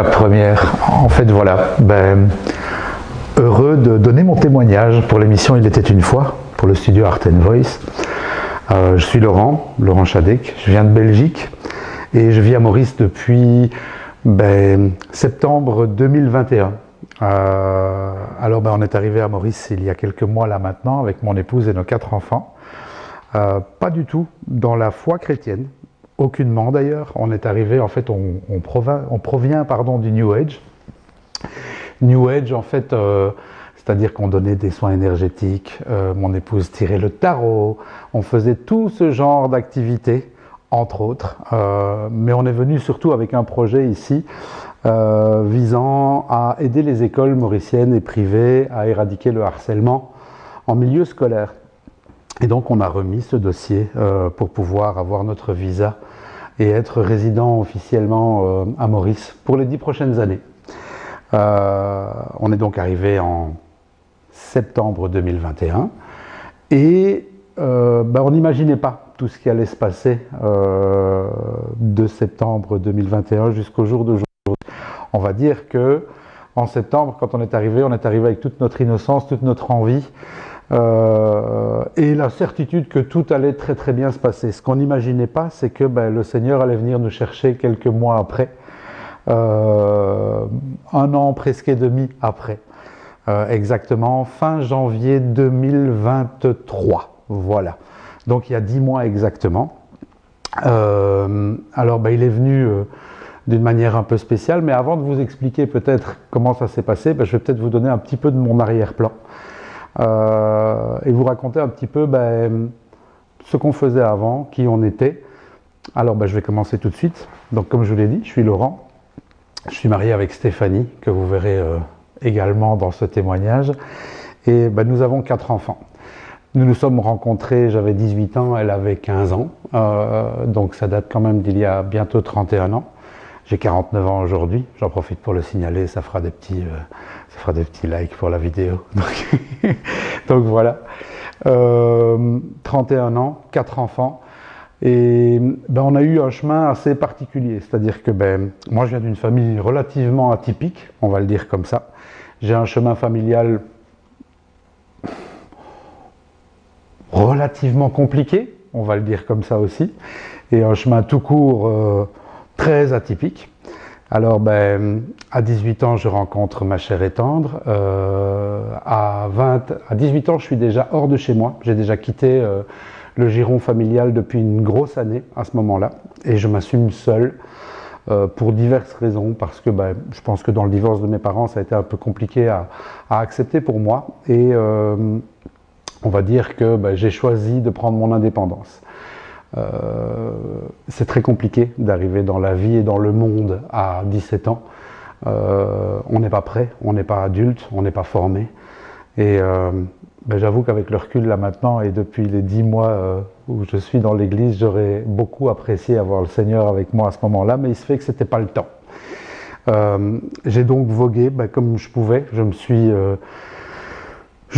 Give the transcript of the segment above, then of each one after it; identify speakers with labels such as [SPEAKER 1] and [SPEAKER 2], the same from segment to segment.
[SPEAKER 1] la première. En fait, voilà, heureux de donner mon témoignage pour l'émission Il était une fois, pour le studio Art & Voice. Je suis Laurent Chadec, je viens de Belgique et je vis à Maurice depuis septembre 2021. Alors on est arrivé à Maurice il y a quelques mois là maintenant avec mon épouse et nos 4 enfants. Pas du tout dans la foi chrétienne, aucunement d'ailleurs. On est arrivé, en fait, on provient du New Age. New Age, en fait, c'est-à-dire qu'on donnait des soins énergétiques, mon épouse tirait le tarot, on faisait tout ce genre d'activités, entre autres. Mais on est venu surtout avec un projet ici visant à aider les écoles mauriciennes et privées à éradiquer le harcèlement en milieu scolaire. Et donc on a remis ce dossier pour pouvoir avoir notre visa et être résident officiellement à Maurice pour les 10 prochaines années. On est donc arrivé en septembre 2021 et on n'imaginait pas tout ce qui allait se passer de septembre 2021 jusqu'au jour d'aujourd'hui. On va dire que en septembre, quand on est arrivé avec toute notre innocence, toute notre envie, et la certitude que tout allait très très bien se passer. Ce qu'on n'imaginait pas, c'est que le Seigneur allait venir nous chercher quelques mois après, 1 an presque et demi après, exactement fin janvier 2023, voilà. Donc il y a 10 mois exactement. Alors il est venu d'une manière un peu spéciale, mais avant de vous expliquer peut-être comment ça s'est passé, je vais peut-être vous donner un petit peu de mon arrière-plan. Et vous raconter un petit peu ce qu'on faisait avant, qui on était. Alors je vais commencer tout de suite. Donc comme je vous l'ai dit, je suis Laurent, je suis marié avec Stéphanie, que vous verrez également dans ce témoignage, et nous avons 4 enfants. Nous nous sommes rencontrés, j'avais 18 ans, elle avait 15 ans, donc ça date quand même d'il y a bientôt 31 ans. J'ai 49 ans aujourd'hui, j'en profite pour le signaler, ça fera des petits likes pour la vidéo. Donc voilà, 31 ans, 4 enfants, et on a eu un chemin assez particulier, c'est-à-dire que moi je viens d'une famille relativement atypique, on va le dire comme ça. J'ai un chemin familial relativement compliqué, on va le dire comme ça aussi, et un chemin tout court très atypique. Alors à 18 ans, je rencontre ma chère et tendre. À 18 ans, je suis déjà hors de chez moi. J'ai déjà quitté le giron familial depuis une grosse année à ce moment-là. Et je m'assume seul pour diverses raisons. Parce que je pense que dans le divorce de mes parents, ça a été un peu compliqué à accepter pour moi. Et on va dire que j'ai choisi de prendre mon indépendance. C'est très compliqué d'arriver dans la vie et dans le monde à 17 ans. On n'est pas prêt, on n'est pas adulte, on n'est pas formé. Et j'avoue qu'avec le recul là maintenant et depuis les 10 mois où je suis dans l'église, j'aurais beaucoup apprécié avoir le Seigneur avec moi à ce moment-là, mais il se fait que c'était pas le temps. J'ai donc vogué comme je pouvais, je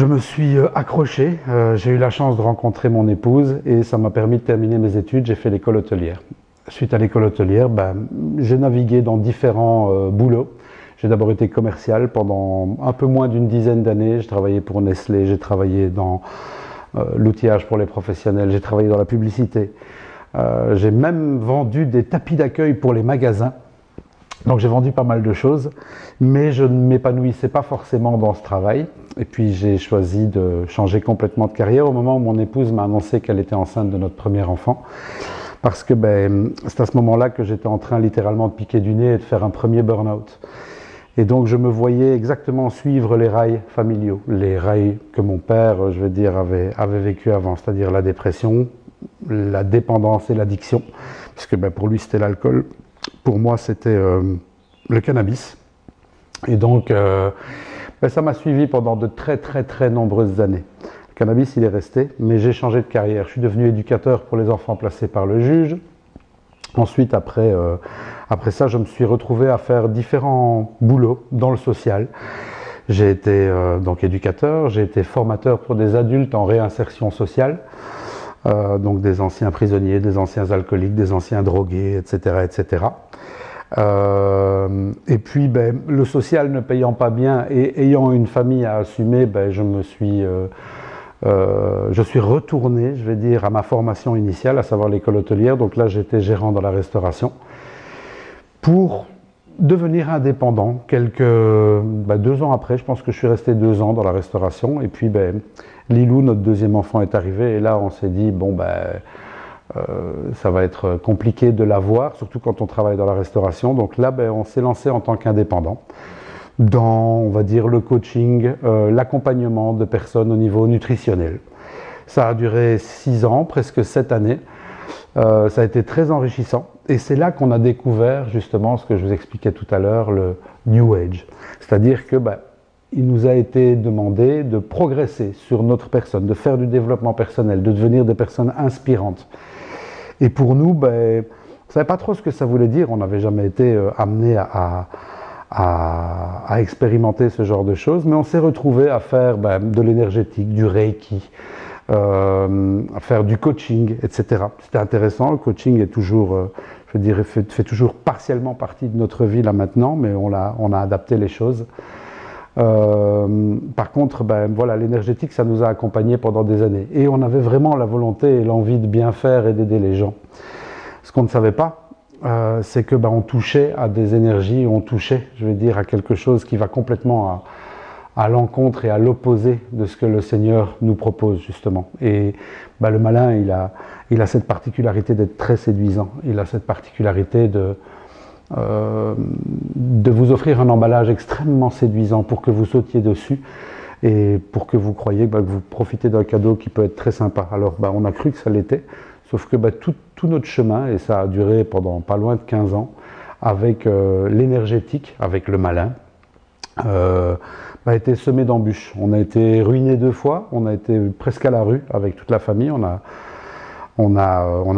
[SPEAKER 1] me suis accroché, j'ai eu la chance de rencontrer mon épouse et ça m'a permis de terminer mes études, j'ai fait l'école hôtelière. Suite à l'école hôtelière, j'ai navigué dans différents boulots. J'ai d'abord été commercial pendant un peu moins d'une dizaine d'années, j'ai travaillé pour Nestlé, j'ai travaillé dans l'outillage pour les professionnels, j'ai travaillé dans la publicité. J'ai même vendu des tapis d'accueil pour les magasins. Donc j'ai vendu pas mal de choses, mais je ne m'épanouissais pas forcément dans ce travail. Et puis j'ai choisi de changer complètement de carrière au moment où mon épouse m'a annoncé qu'elle était enceinte de notre premier enfant. Parce que c'est à ce moment-là que j'étais en train littéralement de piquer du nez et de faire un premier burn-out. Et donc je me voyais exactement suivre les rails familiaux, les rails que mon père, avait vécu avant, c'est-à-dire la dépression, la dépendance et l'addiction, puisque pour lui c'était l'alcool. Pour moi, c'était le cannabis. Et donc, ça m'a suivi pendant de très, très, très nombreuses années. Le cannabis, il est resté, mais j'ai changé de carrière. Je suis devenu éducateur pour les enfants placés par le juge. Ensuite, après ça, je me suis retrouvé à faire différents boulots dans le social. J'ai été donc éducateur, j'ai été formateur pour des adultes en réinsertion sociale. Donc des anciens prisonniers, des anciens alcooliques, des anciens drogués, etc., etc. Et puis, le social ne payant pas bien et ayant une famille à assumer, je suis retourné, je vais dire, à ma formation initiale, à savoir l'école hôtelière. Donc là, j'étais gérant dans la restauration pour devenir indépendant. 2 ans après, je pense que je suis resté 2 ans dans la restauration. Et puis, Lilou, notre deuxième enfant, est arrivé. Et là, on s'est dit, ça va être compliqué de l'avoir, surtout quand on travaille dans la restauration. Donc là, on s'est lancé en tant qu'indépendant dans, on va dire, le coaching, l'accompagnement de personnes au niveau nutritionnel. Ça a duré 6 ans, presque 7 années. Ça a été très enrichissant. Et c'est là qu'on a découvert justement ce que je vous expliquais tout à l'heure, le New Age. C'est-à-dire que il nous a été demandé de progresser sur notre personne, de faire du développement personnel, de devenir des personnes inspirantes. Et pour nous, on ne savait pas trop ce que ça voulait dire. On n'avait jamais été amené à expérimenter ce genre de choses, mais on s'est retrouvé à faire de l'énergétique, du reiki, à faire du coaching, etc. C'était intéressant. Le coaching est toujours, je dirais, fait toujours partiellement partie de notre vie là maintenant, mais on a adapté les choses. Par contre, l'énergétique, ça nous a accompagnés pendant des années. Et on avait vraiment la volonté et l'envie de bien faire et d'aider les gens. Ce qu'on ne savait pas, c'est que on touchait à des énergies, on touchait, je vais dire, à quelque chose qui va complètement à l'encontre et à l'opposé de ce que le Seigneur nous propose, justement. Et le malin, il a cette particularité d'être très séduisant. Il a cette particularité de vous offrir un emballage extrêmement séduisant pour que vous sautiez dessus et pour que vous croyiez que vous profitez d'un cadeau qui peut être très sympa. Alors on a cru que ça l'était, sauf que tout notre chemin, et ça a duré pendant pas loin de 15 ans, avec l'énergétique, avec le malin, a été semé d'embûches. On a été ruiné 2 fois, on a été presque à la rue avec toute la famille, on a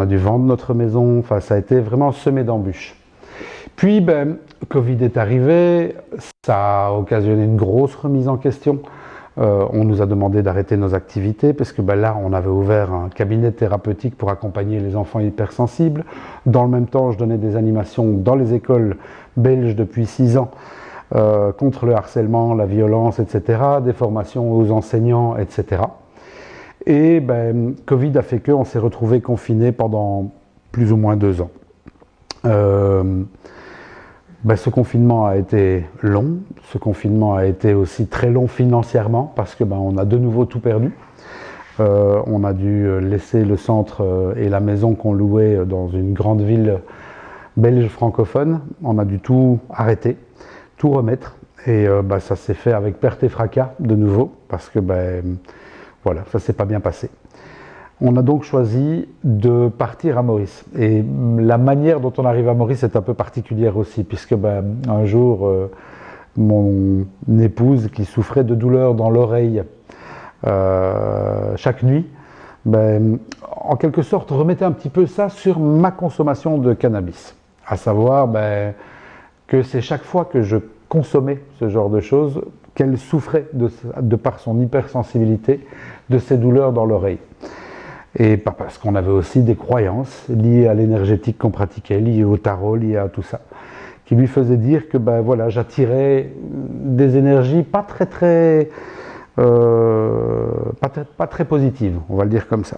[SPEAKER 1] dû vendre notre maison, enfin ça a été vraiment semé d'embûches. Puis, Covid est arrivé, ça a occasionné une grosse remise en question. On nous a demandé d'arrêter nos activités parce que là, on avait ouvert un cabinet thérapeutique pour accompagner les enfants hypersensibles. Dans le même temps, je donnais des animations dans les écoles belges depuis 6 ans contre le harcèlement, la violence, etc., des formations aux enseignants, etc. Et Covid a fait qu'on s'est retrouvés confinés pendant plus ou moins 2 ans. Ce confinement a été long, ce confinement a été aussi très long financièrement parce que on a de nouveau tout perdu. On a dû laisser le centre et la maison qu'on louait dans une grande ville belge francophone. On a dû tout arrêter, tout remettre et ça s'est fait avec perte et fracas de nouveau parce que ça s'est pas bien passé. On a donc choisi de partir à Maurice. Et la manière dont on arrive à Maurice est un peu particulière aussi, puisque un jour, mon épouse, qui souffrait de douleurs dans l'oreille chaque nuit, en quelque sorte remettait un petit peu ça sur ma consommation de cannabis. À savoir que c'est chaque fois que je consommais ce genre de choses, qu'elle souffrait de par son hypersensibilité de ces douleurs dans l'oreille. Et parce qu'on avait aussi des croyances liées à l'énergétique qu'on pratiquait, liées au tarot, liées à tout ça, qui lui faisaient dire que j'attirais des énergies pas très positives, on va le dire comme ça.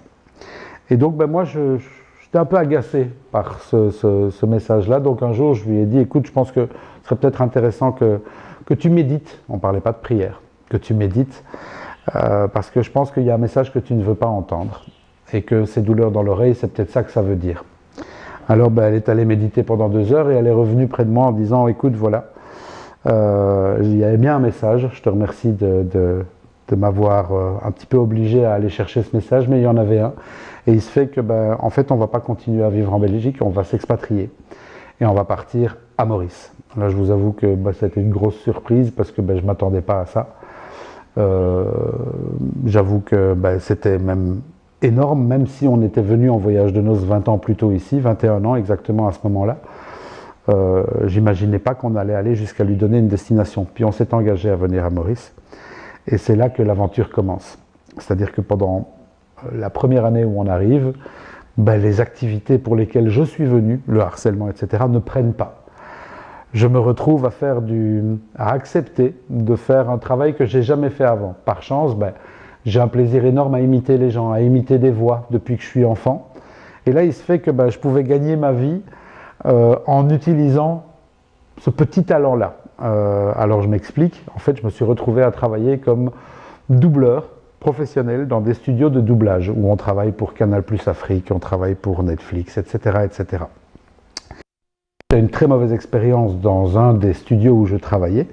[SPEAKER 1] Et donc moi j'étais un peu agacé par ce message-là. Donc un jour je lui ai dit, écoute, je pense que ce serait peut-être intéressant que tu médites. On ne parlait pas de prière, que tu médites, parce que je pense qu'il y a un message que tu ne veux pas entendre. Et que ces douleurs dans l'oreille, c'est peut-être ça que ça veut dire. Alors elle est allée méditer pendant 2 heures et elle est revenue près de moi en disant, écoute, voilà, il y avait bien un message, je te remercie de m'avoir un petit peu obligé à aller chercher ce message, mais il y en avait un. Et il se fait que, en fait, on ne va pas continuer à vivre en Belgique, on va s'expatrier et on va partir à Maurice. Là, je vous avoue que c'était une grosse surprise parce que je ne m'attendais pas à ça. J'avoue que c'était même énorme, même si on était venu en voyage de noces 20 ans plus tôt ici, 21 ans exactement à ce moment-là. J'imaginais pas qu'on allait aller jusqu'à lui donner une destination. Puis on s'est engagé à venir à Maurice. Et c'est là que l'aventure commence. C'est-à-dire que pendant la première année où on arrive, les activités pour lesquelles je suis venu, le harcèlement, etc., ne prennent pas. je me retrouve à accepter de faire un travail que j'ai jamais fait avant. Par chance, j'ai un plaisir énorme à imiter les gens, à imiter des voix depuis que je suis enfant. Et là, il se fait que je pouvais gagner ma vie en utilisant ce petit talent-là. Alors je m'explique, en fait je me suis retrouvé à travailler comme doubleur professionnel dans des studios de doublage où on travaille pour Canal+ Afrique, on travaille pour Netflix, etc. etc. J'ai une très mauvaise expérience dans un des studios où je travaillais,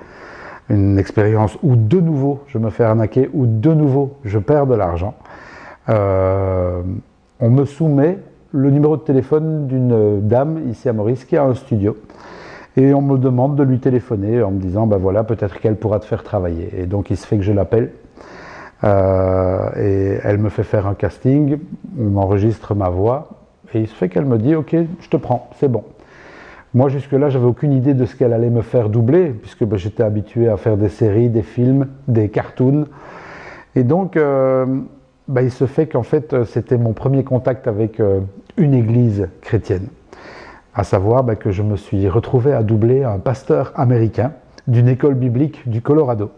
[SPEAKER 1] une expérience où de nouveau je me fais arnaquer, où de nouveau je perds de l'argent. On me soumet le numéro de téléphone d'une dame ici à Maurice qui a un studio. Et on me demande de lui téléphoner en me disant, voilà, peut-être qu'elle pourra te faire travailler. Et donc il se fait que je l'appelle et elle me fait faire un casting, on enregistre ma voix et il se fait qu'elle me dit, ok, je te prends, c'est bon. Moi jusque-là, j'avais aucune idée de ce qu'elle allait me faire doubler puisque j'étais habitué à faire des séries, des films, des cartoons. Et donc il se fait qu'en fait c'était mon premier contact avec une église chrétienne. À savoir que je me suis retrouvé à doubler un pasteur américain d'une école biblique du Colorado.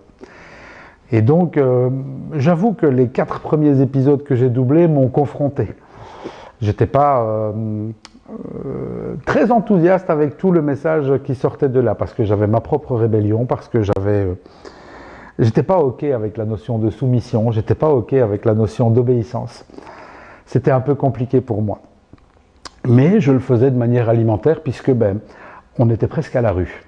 [SPEAKER 1] Et donc, j'avoue que les 4 premiers épisodes que j'ai doublés m'ont confronté. J'étais pas très enthousiaste avec tout le message qui sortait de là, parce que j'avais ma propre rébellion, parce que j'étais pas OK avec la notion de soumission, j'étais pas OK avec la notion d'obéissance. C'était un peu compliqué pour moi. Mais je le faisais de manière alimentaire puisque on était presque à la rue.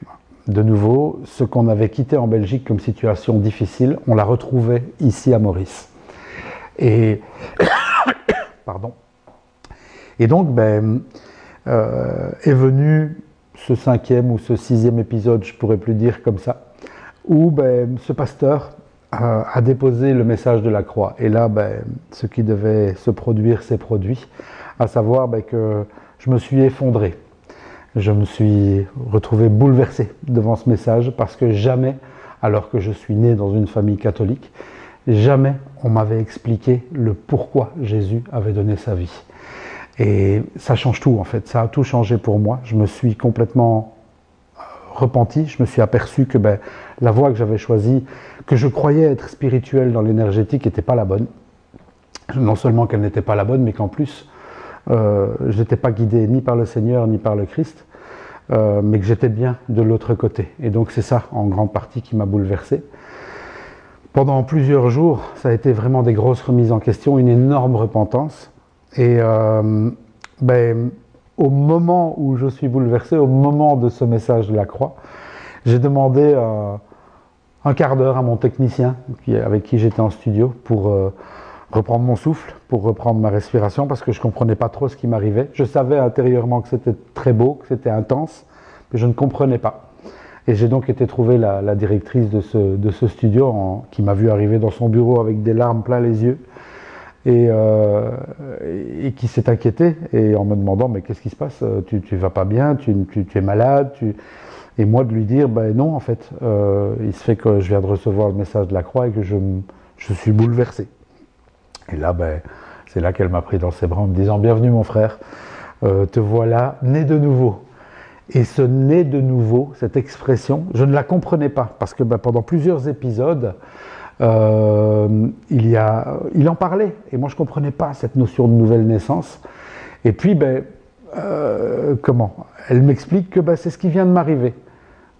[SPEAKER 1] De nouveau, ce qu'on avait quitté en Belgique comme situation difficile, on la retrouvait ici à Maurice. Et, pardon. Et donc, est venu ce 5e ou ce 6e épisode, je pourrais plus dire comme ça, où ce pasteur a déposé le message de la croix. Et là, ce qui devait se produire s'est produit. À savoir que je me suis effondré. Je me suis retrouvé bouleversé devant ce message parce que jamais, alors que je suis né dans une famille catholique, jamais on m'avait expliqué le pourquoi Jésus avait donné sa vie. Et ça change tout en fait, ça a tout changé pour moi. Je me suis complètement repenti, je me suis aperçu que la voie que j'avais choisie, que je croyais être spirituelle dans l'énergétique, n'était pas la bonne. Non seulement qu'elle n'était pas la bonne, mais qu'en plus, je n'étais pas guidé ni par le Seigneur ni par le Christ, mais que j'étais bien de l'autre côté. Et donc c'est ça en grande partie qui m'a bouleversé. Pendant plusieurs jours, ça a été vraiment des grosses remises en question, une énorme repentance. Et au moment où je suis bouleversé, au moment de ce message de la croix, j'ai demandé un quart d'heure à mon technicien avec qui j'étais en studio pour reprendre mon souffle, pour reprendre ma respiration, parce que je ne comprenais pas trop ce qui m'arrivait. Je savais intérieurement que c'était très beau, que c'était intense, mais je ne comprenais pas. Et j'ai donc été trouver la directrice de ce studio qui m'a vu arriver dans son bureau avec des larmes plein les yeux et qui s'est inquiétée et en me demandant mais qu'est-ce qui se passe, tu vas pas bien, tu es malade, et moi de lui dire non en fait, il se fait que je viens de recevoir le message de la croix et que je suis bouleversé. Et là, c'est là qu'elle m'a pris dans ses bras en me disant « Bienvenue mon frère, te voilà né de nouveau ». Et ce « né de nouveau », cette expression, je ne la comprenais pas, parce que pendant plusieurs épisodes, il en parlait, et moi je ne comprenais pas cette notion de nouvelle naissance. Et puis, elle m'explique que c'est ce qui vient de m'arriver.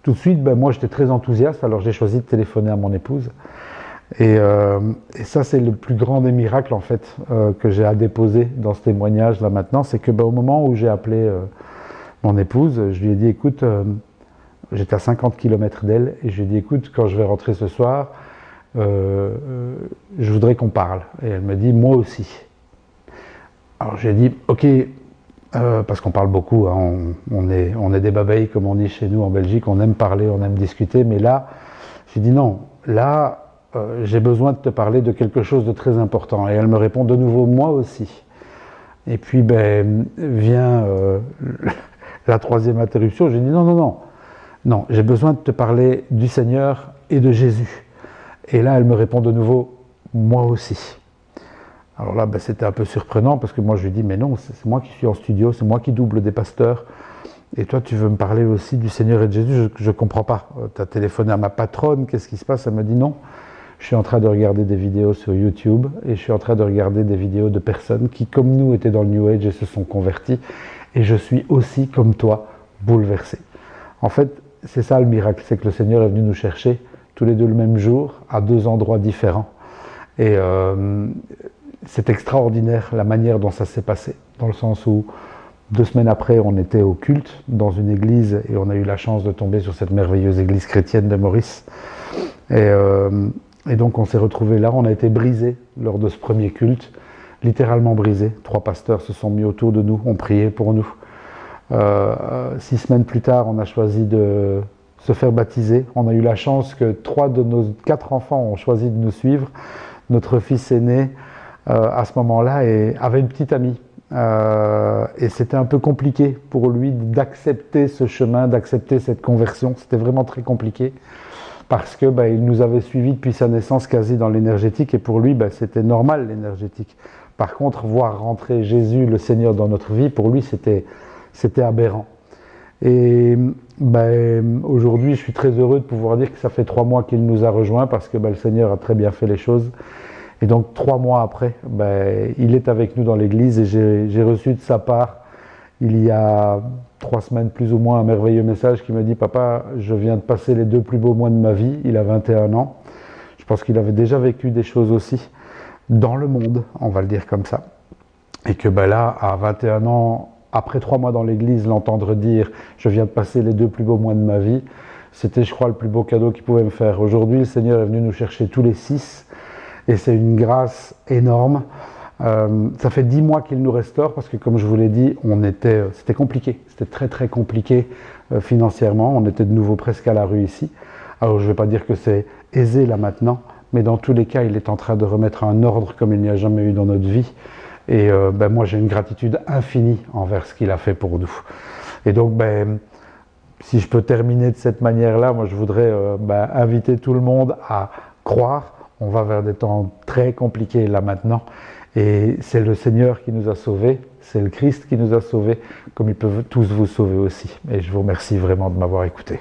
[SPEAKER 1] Tout de suite, moi j'étais très enthousiaste, alors j'ai choisi de téléphoner à mon épouse. Et ça, c'est le plus grand des miracles en fait que j'ai à déposer dans ce témoignage là maintenant, c'est que au moment où j'ai appelé mon épouse, je lui ai dit écoute, j'étais à 50 km d'elle, et je lui ai dit écoute, quand je vais rentrer ce soir, je voudrais qu'on parle. Et elle me dit moi aussi. Alors j'ai dit ok, parce qu'on parle beaucoup, hein, on est des babayes comme on dit chez nous en Belgique, on aime parler, on aime discuter, mais là, j'ai dit non, là, j'ai besoin de te parler de quelque chose de très important. Et elle me répond de nouveau, moi aussi. Et puis vient la 3e interruption, j'ai dit non, j'ai besoin de te parler du Seigneur et de Jésus. Et là, elle me répond de nouveau, moi aussi. Alors là, c'était un peu surprenant parce que moi je lui dis, mais non, c'est moi qui suis en studio, c'est moi qui double des pasteurs. Et toi, tu veux me parler aussi du Seigneur et de Jésus, je ne comprends pas. Tu as téléphoné à ma patronne, qu'est-ce qui se passe? Elle me dit non. Je suis en train de regarder des vidéos sur YouTube et je suis en train de regarder des vidéos de personnes qui, comme nous, étaient dans le New Age et se sont convertis. Et je suis aussi, comme toi, bouleversé. En fait, c'est ça le miracle, c'est que le Seigneur est venu nous chercher tous les deux le même jour, à deux endroits différents. Et c'est extraordinaire la manière dont ça s'est passé, dans le sens où 2 semaines après, on était au culte dans une église et on a eu la chance de tomber sur cette merveilleuse église chrétienne de Maurice. Et donc on s'est retrouvés là, on a été brisés lors de ce premier culte, littéralement brisés. 3 pasteurs se sont mis autour de nous, ont prié pour nous. 6 semaines plus tard, on a choisi de se faire baptiser. On a eu la chance que 3 de nos 4 enfants ont choisi de nous suivre. Notre fils aîné, à ce moment-là, avait une petite amie. Et c'était un peu compliqué pour lui d'accepter ce chemin, d'accepter cette conversion. C'était vraiment très compliqué parce que il nous avait suivis depuis sa naissance quasi dans l'énergétique et pour lui c'était normal l'énergétique. Par contre, voir rentrer Jésus, le Seigneur, dans notre vie, pour lui c'était aberrant. Et aujourd'hui, je suis très heureux de pouvoir dire que ça fait 3 mois qu'il nous a rejoints parce que le Seigneur a très bien fait les choses. Et donc 3 mois après, il est avec nous dans l'église et j'ai reçu de sa part, il y a 3 semaines plus ou moins, un merveilleux message qui me dit « Papa, je viens de passer les 2 plus beaux mois de ma vie ». Il a 21 ans. Je pense qu'il avait déjà vécu des choses aussi dans le monde, on va le dire comme ça. Et que là, à 21 ans, après 3 mois dans l'église, l'entendre dire « Je viens de passer les 2 plus beaux mois de ma vie », c'était, je crois, le plus beau cadeau qu'il pouvait me faire. Aujourd'hui, le Seigneur est venu nous chercher tous les 6 et c'est une grâce énorme. Ça fait 10 mois qu'il nous restaure parce que, comme je vous l'ai dit, c'était compliqué. C'était très très compliqué financièrement. On était de nouveau presque à la rue ici. Alors je ne vais pas dire que c'est aisé là maintenant, mais dans tous les cas, il est en train de remettre un ordre comme il n'y a jamais eu dans notre vie. Et moi, j'ai une gratitude infinie envers ce qu'il a fait pour nous. Et donc, si je peux terminer de cette manière-là, moi, je voudrais inviter tout le monde à croire. On va vers des temps très compliqués là maintenant. Et c'est le Seigneur qui nous a sauvés, c'est le Christ qui nous a sauvés, comme ils peuvent tous vous sauver aussi. Et je vous remercie vraiment de m'avoir écouté.